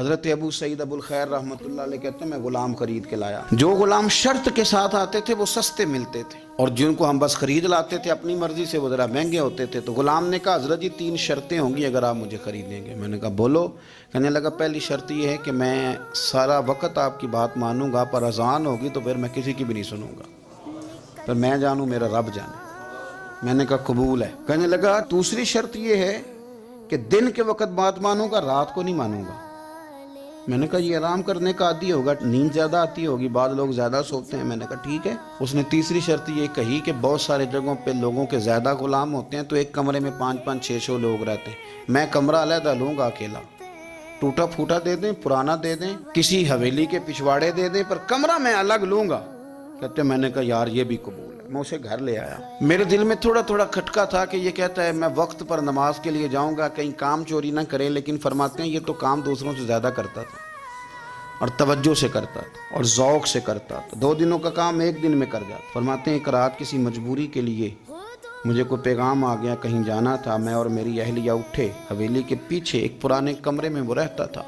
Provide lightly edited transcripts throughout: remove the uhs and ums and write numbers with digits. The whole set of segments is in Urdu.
حضرت ابو سعید ابو الخیر رحمۃ اللہ علیہ کہتے ہیں میں غلام خرید کے لایا. جو غلام شرط کے ساتھ آتے تھے وہ سستے ملتے تھے، اور جن کو ہم بس خرید لاتے تھے اپنی مرضی سے وہ ذرا مہنگے ہوتے تھے. تو غلام نے کہا حضرت جی 3 شرطیں ہوں گی اگر آپ مجھے خریدیں گے. میں نے کہا بولو. کہنے لگا پہلی شرط یہ ہے کہ میں سارا وقت آپ کی بات مانوں گا، پر اذان ہوگی تو پھر میں کسی کی بھی نہیں سنوں گا، پھر میں جانوں میرا رب جانے. میں نے کہا قبول ہے. کہنے لگا دوسری شرط یہ ہے کہ دن کے وقت بات مانوں گا، رات کو نہیں مانوں گا. میں نے کہا یہ آرام کرنے کا عادی ہوگا، نیند زیادہ آتی ہوگی، بعض لوگ زیادہ سوتے ہیں. میں نے کہا ٹھیک ہے. اس نے تیسری شرط یہ کہی کہ بہت سارے جگہوں پہ لوگوں کے زیادہ غلام ہوتے ہیں تو ایک کمرے میں 5-5 6-6 لوگ رہتے ہیں. میں کمرہ علیحدہ لوں گا اکیلا، ٹوٹا پھوٹا دے دیں، پرانا دے دیں، کسی حویلی کے پچھواڑے دے دیں، پر کمرہ میں الگ لوں گا. کہتے میں نے کہا یار یہ بھی قبول ہے. میں اسے گھر لے آیا. میرے دل میں تھوڑا تھوڑا کھٹکا تھا کہ یہ کہتا ہے میں وقت پر نماز کے لیے جاؤں گا، کہیں کام چوری نہ کرے، لیکن فرماتے ہیں یہ تو کام دوسروں سے زیادہ کرتا تھا اور توجہ سے کرتا تھا اور ذوق سے کرتا تھا. 2 دنوں کا کام 1 دن میں کر جاتا. فرماتے ہیں ایک رات کسی مجبوری کے لیے مجھے کوئی پیغام آ گیا، کہیں جانا تھا. میں اور میری اہلیہ اٹھے، حویلی کے پیچھے ایک پرانے کمرے میں وہ رہتا تھا.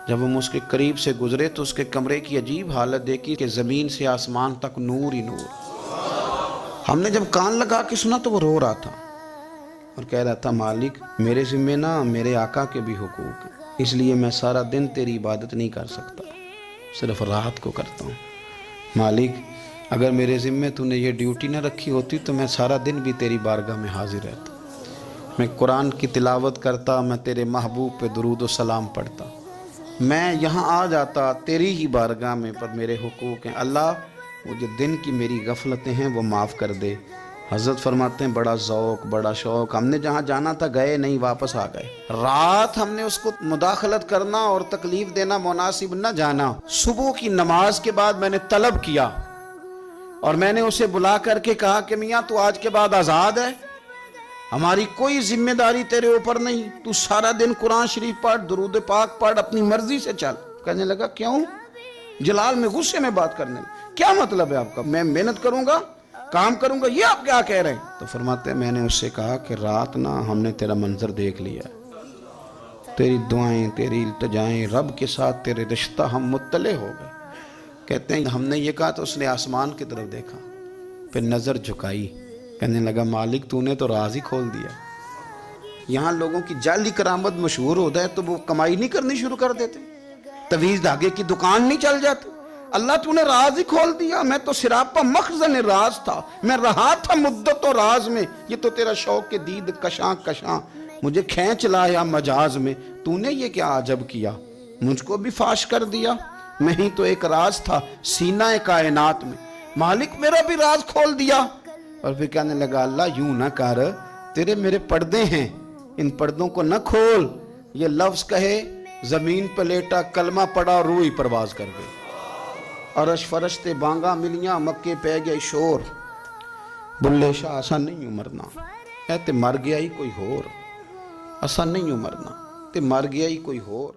جب ہم اس کے قریب سے گزرے تو اس کے کمرے کی عجیب حالت دیکھی کہ زمین سے آسمان تک نور ہی نور. ہم نے جب کان لگا کے سنا تو وہ رو رہا تھا اور کہہ رہا تھا مالک میرے ذمہ نہ میرے آقا کے بھی حقوق ہیں، اس لیے میں سارا دن تیری عبادت نہیں کر سکتا، صرف رات کو کرتا ہوں. مالک اگر میرے ذمہ تو نے یہ ڈیوٹی نہ رکھی ہوتی تو میں سارا دن بھی تیری بارگاہ میں حاضر رہتا، میں قرآن کی تلاوت کرتا، میں تیرے محبوب پہ درود و سلام پڑھتا، میں یہاں آ جاتا تیری ہی بارگاہ میں، پر میرے حقوق ہیں. اللہ وہ جو دن کی میری غفلتیں ہیں وہ معاف کر دے. حضرت فرماتے ہیں بڑا ذوق بڑا شوق، ہم نے جہاں جانا تھا گئے نہیں، واپس آ گئے. رات ہم نے اس کو مداخلت کرنا اور تکلیف دینا مناسب نہ جانا. صبح کی نماز کے بعد میں نے طلب کیا اور میں نے اسے بلا کر کے کہا کہ میاں تو آج کے بعد آزاد ہے، ہماری کوئی ذمہ داری تیرے اوپر نہیں، تو سارا دن قرآن شریف پڑھ، درود پاک پڑھ، اپنی مرضی سے چل. کہنے لگا کیوں؟ جلال میں غصے میں بات کرنے لگا. کیا مطلب ہے آپ کا؟ میں محنت کروں گا، کام کروں گا، یہ آپ کیا کہہ رہے ہیں؟ تو فرماتے ہیں میں نے اس سے کہا کہ رات نہ ہم نے تیرا منظر دیکھ لیا، تیری دعائیں تیری التجائیں، رب کے ساتھ تیرے رشتہ ہم مطلع ہو گئے. کہتے ہیں ہم نے یہ کہا تو اس نے آسمان کی طرف دیکھا، پھر نظر جھکائی. کہنے لگا مالک تو نے تو راز ہی کھول دیا. یہاں لوگوں کی جعلی کرامت مشہور ہوتا ہے تو وہ کمائی نہیں کرنی شروع کر دیتے، تویز دھاگے کی دکان نہیں چل جاتی. اللہ تو نے راز ہی کھول دیا. میں تو سراپا مخزن راز تھا، میں رہا تھا مدت و راز میں، یہ تو تیرا شوق کے دید کشاں کشاں مجھے کھینچ لایا مجاز میں. تو نے یہ کیا عجب کیا، مجھ کو بھی فاش کر دیا، میں ہی تو ایک راز تھا سینہ کائنات میں، مالک میرا بھی راز کھول دیا. اور پھر کہنے لگا اللہ یوں نہ کر، تیرے میرے پردے ہیں، ان پردوں کو نہ کھول. یہ لفظ کہے زمین پہ لیٹا، کلمہ پڑا، روح پرواز کر گئی. عرش فرشتے بانگا ملیاں، مکے پہ گئے شور. بلے شاہ ایسا نہیں ہوں مرنا، اے تے مر گیا ہی کوئی ہور، ایسا نہیں ہوں مرنا تے مر گیا ہی کوئی ہور.